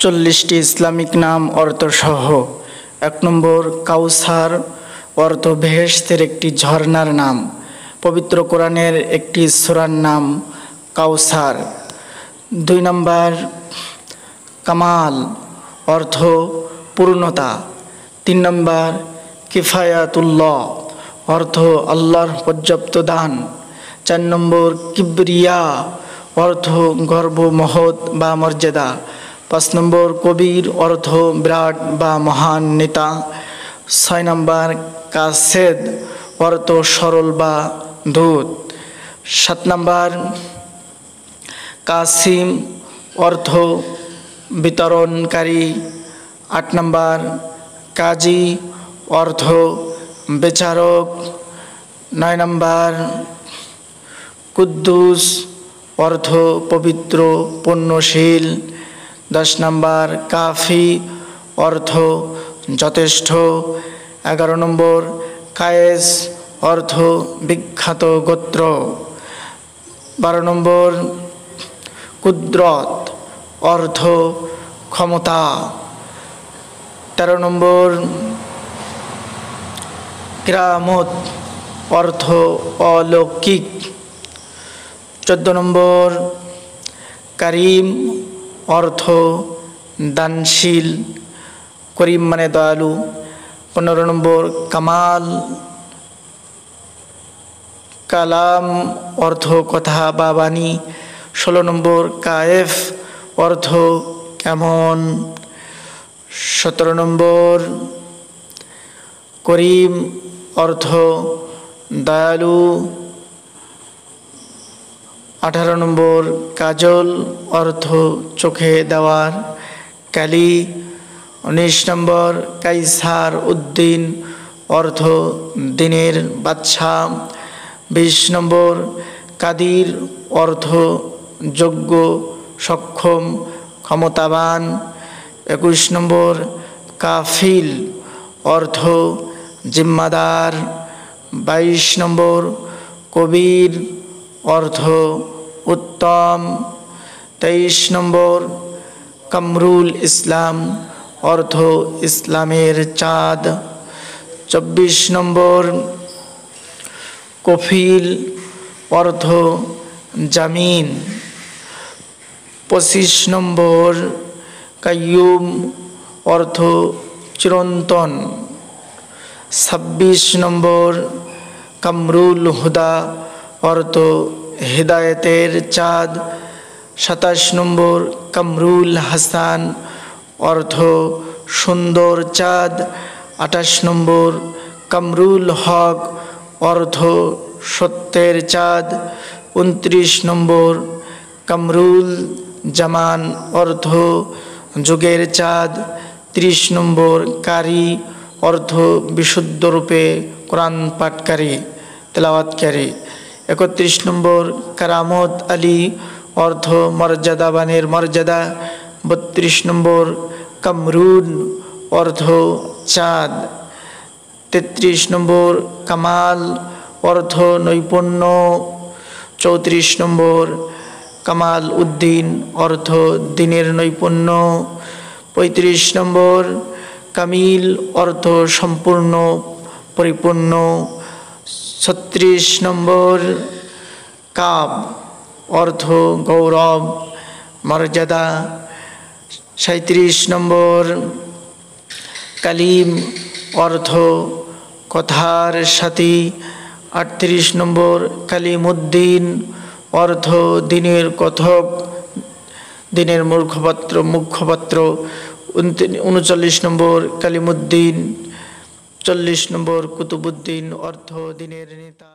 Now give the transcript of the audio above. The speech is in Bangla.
40টি ইসলামিক নাম অর্থসহ। 1 নম্বর কাউসার, অর্থ বেহেশতের একটি ঝর্ণার নাম। পবিত্র কোরআনের একটি সূরার নাম কাউসার। 2 নম্বর কামাল, অর্থ পূর্ণতা। 3 নম্বর কিফায়াতুল্লাহ, অর্থ আল্লাহর পর্যাপ্ত দান। 4 নম্বর কিবরিয়া, অর্থ গর্ব, মহৎ বা মর্যাদা। 5 নম্বর কবির, অর্থ বিরাট বা মহান নেতা। 6 নম্বর কাসেদ, অর্থ সরল বা দূত। 7 নম্বর কাসিম, অর্থ বিতরণকারী। 8 নম্বর কাজী, অর্থ বিচারক। 9 নম্বর কুদ্দুস, অর্থ পবিত্র, পুণ্যশীল। 10 নম্বর কাফি, অর্থ যথেষ্ট। 11 নম্বর কায়েস, অর্থ বিখ্যাত গোত্র। 12 নম্বর কুদরত, অর্থ ক্ষমতা। 13 নম্বর কিরামত, অর্থ অলৌকিক। 14 নম্বর করিম, অর্থ দানশীল, করিম মানে দয়ালু। 15 নম্বর কামাল, কালাম, অর্থ কথা বা বাণী। 16 নম্বর কায়েফ, অর্থ কেমন। 17 নম্বর করিম, অর্থ দয়ালু। 18 নম্বর কাজল, অর্থ চোখে দেওয়ার কালি। 19 নম্বর কাইসার উদ্দিন, অর্থ দিনের বাদশাহ। 20 নম্বর কাদির, অর্থ যোগ্য, সক্ষম, ক্ষমতাবান। 21 নম্বর কাফিল, অর্থ জিম্মাদার। 22 নম্বর কবির, অর্থ উত্তম। 23 নম্বর কামরুল ইসলাম, অর্থ ইসলামের চাঁদ। 24 নম্বর কফিল, অর্থ জামিন। 25 নম্বর কাইয়ুম, অর্থ চিরন্তন। 26 নম্বর কামরুল হুদা, অর্থ হিদায়েতের চাঁদ। 27 নম্বর কামরুল হাসান, অর্থ সুন্দর চাঁদ। 28 নম্বর কামরুল হক, অর্থ সত্যের চাঁদ। 29 নম্বর কামরুল জামান, অর্থ যুগের চাঁদ। 30 নম্বর কারি, অর্থ বিশুদ্ধরূপে কোরআন পাঠকারী, তেলাওয়াতকারী। 31 নম্বর কারামত আলী, অর্থ মর্যাদাবানের মর্যাদা। 32 নম্বর কামরুন, অর্থ চাঁদ। 33 নম্বর কামাল, অর্থ নৈপুণ্য। 34 নম্বর কামাল উদ্দিন, অর্থ দিনের নৈপুণ্য। 35 নম্বর কামিল, অর্থ সম্পূর্ণ, পরিপূর্ণ। 36 নম্বর কাব, অর্থ গৌরব, মর্যাদা। 37 নম্বর কালিম, অর্থ কথার সাথী। 38 নম্বর কালিমুদ্দিন, অর্থ দিনের কথক, দিনের মুখপাত্র। 39 নম্বর কালিমুদ্দিন। 40 নম্বর কুতুবুদ্দিন, অর্থ দিনের নেতা।